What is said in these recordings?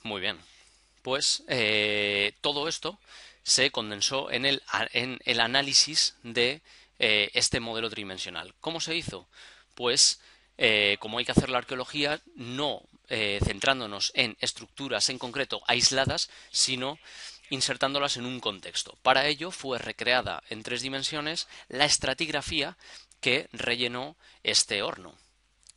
Muy bien. Pues todo esto se condensó en el análisis de este modelo tridimensional. ¿Cómo se hizo? Pues como hay que hacer la arqueología, no centrándonos en estructuras en concreto aisladas, sino insertándolas en un contexto. Para ello fue recreada en 3 dimensiones la estratigrafía que rellenó este horno,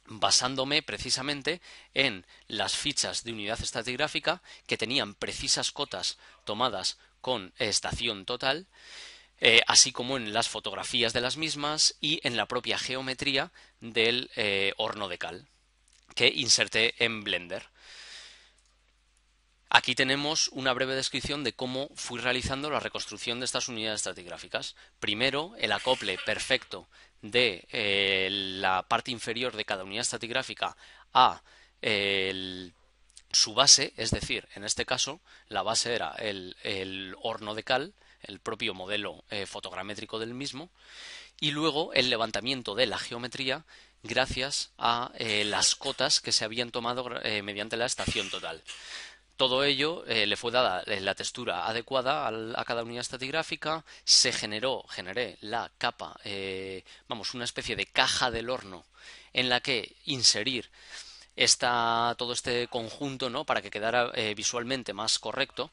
basándome precisamente en las fichas de unidad estratigráfica que tenían precisas cotas tomadas con estación total, así como en las fotografías de las mismas y en la propia geometría del horno de cal que inserté en Blender. Aquí tenemos una breve descripción de cómo fui realizando la reconstrucción de estas unidades estratigráficas. Primero, el acople perfecto de la parte inferior de cada unidad estratigráfica a su base, es decir, en este caso, la base era el horno de cal, el propio modelo fotogramétrico del mismo, y luego el levantamiento de la geometría gracias a las cotas que se habían tomado mediante la estación total. Todo ello le fue dada la textura adecuada a cada unidad estratigráfica, generé la capa, vamos, una especie de caja del horno en la que inserir todo este conjunto, ¿no? Para que quedara visualmente más correcto,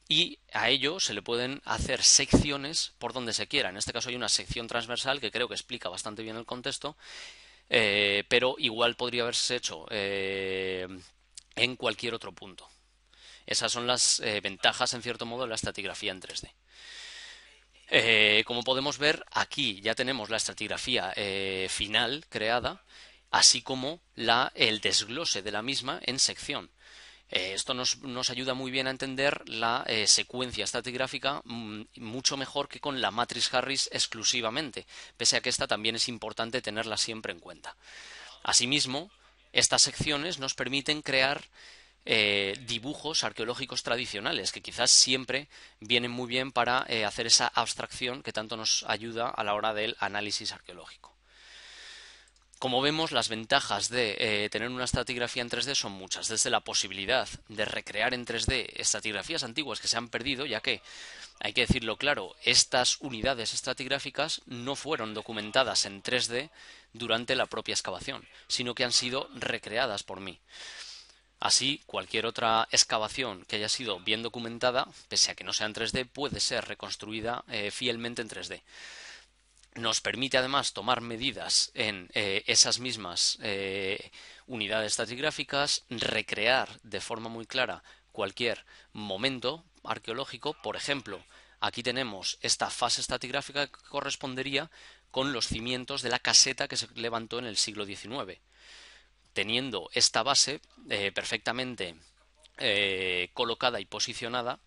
y a ello se le pueden hacer secciones por donde se quiera. En este caso hay una sección transversal que creo que explica bastante bien el contexto, pero igual podría haberse hecho en cualquier otro punto. Esas son las ventajas, en cierto modo, de la estratigrafía en 3D. Como podemos ver, aquí ya tenemos la estratigrafía final creada, así como el desglose de la misma en sección. Esto nos ayuda muy bien a entender la secuencia estratigráfica mucho mejor que con la matriz Harris exclusivamente, pese a que esta también es importante tenerla siempre en cuenta. Asimismo, estas secciones nos permiten crear dibujos arqueológicos tradicionales, que quizás siempre vienen muy bien para hacer esa abstracción que tanto nos ayuda a la hora del análisis arqueológico. Como vemos, las ventajas de tener una estratigrafía en 3D son muchas, desde la posibilidad de recrear en 3D estratigrafías antiguas que se han perdido, ya que, hay que decirlo claro, estas unidades estratigráficas no fueron documentadas en 3D durante la propia excavación, sino que han sido recreadas por mí. Así, cualquier otra excavación que haya sido bien documentada, pese a que no sea en 3D, puede ser reconstruida fielmente en 3D. Nos permite además tomar medidas en esas mismas unidades estratigráficas, recrear de forma muy clara cualquier momento arqueológico. Por ejemplo, aquí tenemos esta fase estratigráfica que correspondería con los cimientos de la caseta que se levantó en el siglo XIX. Teniendo esta base perfectamente colocada y posicionada,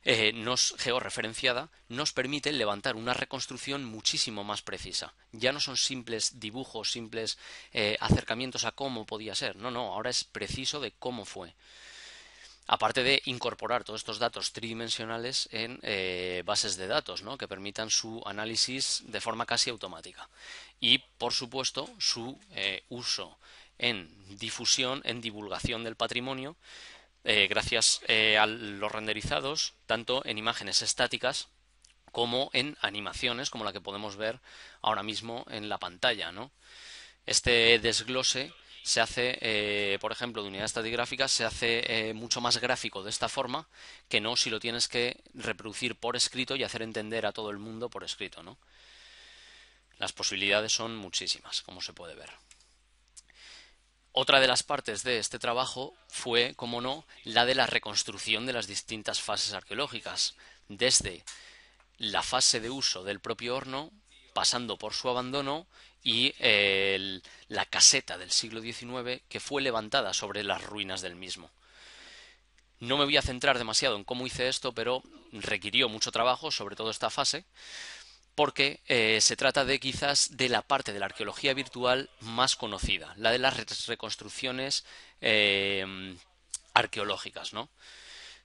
georreferenciada, nos permite levantar una reconstrucción muchísimo más precisa. Ya no son simples dibujos, simples acercamientos a cómo podía ser. No, no, ahora es preciso de cómo fue. Aparte de incorporar todos estos datos tridimensionales en bases de datos, ¿no? Que permitan su análisis de forma casi automática. Y, por supuesto, su uso en difusión, en divulgación del patrimonio, gracias a los renderizados, tanto en imágenes estáticas como en animaciones, como la que podemos ver ahora mismo en la pantalla, ¿no? Este desglose se hace, por ejemplo, de unidad estratigráfica, se hace mucho más gráfico de esta forma que no si lo tienes que reproducir por escrito y hacer entender a todo el mundo por escrito, ¿no? Las posibilidades son muchísimas, como se puede ver. Otra de las partes de este trabajo fue, como no, la de la reconstrucción de las distintas fases arqueológicas, desde la fase de uso del propio horno, pasando por su abandono y la caseta del siglo XIX que fue levantada sobre las ruinas del mismo. No me voy a centrar demasiado en cómo hice esto, pero requirió mucho trabajo, sobre todo esta fase, porque se trata de quizás de la parte de la arqueología virtual más conocida, la de las reconstrucciones arqueológicas, ¿no?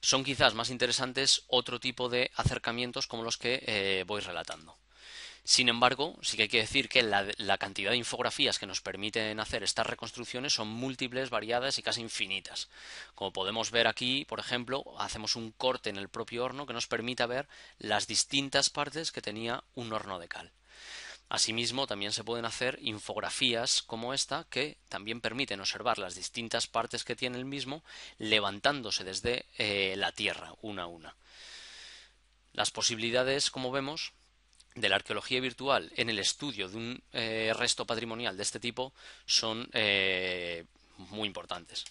Son quizás más interesantes otro tipo de acercamientos como los que voy relatando. Sin embargo, sí que hay que decir que la cantidad de infografías que nos permiten hacer estas reconstrucciones son múltiples, variadas y casi infinitas. Como podemos ver aquí, por ejemplo, hacemos un corte en el propio horno que nos permite ver las distintas partes que tenía un horno de cal. Asimismo, también se pueden hacer infografías como esta que también permiten observar las distintas partes que tiene el mismo levantándose desde la tierra, una a una. Las posibilidades, como vemos, de la arqueología virtual en el estudio de un resto patrimonial de este tipo son muy importantes.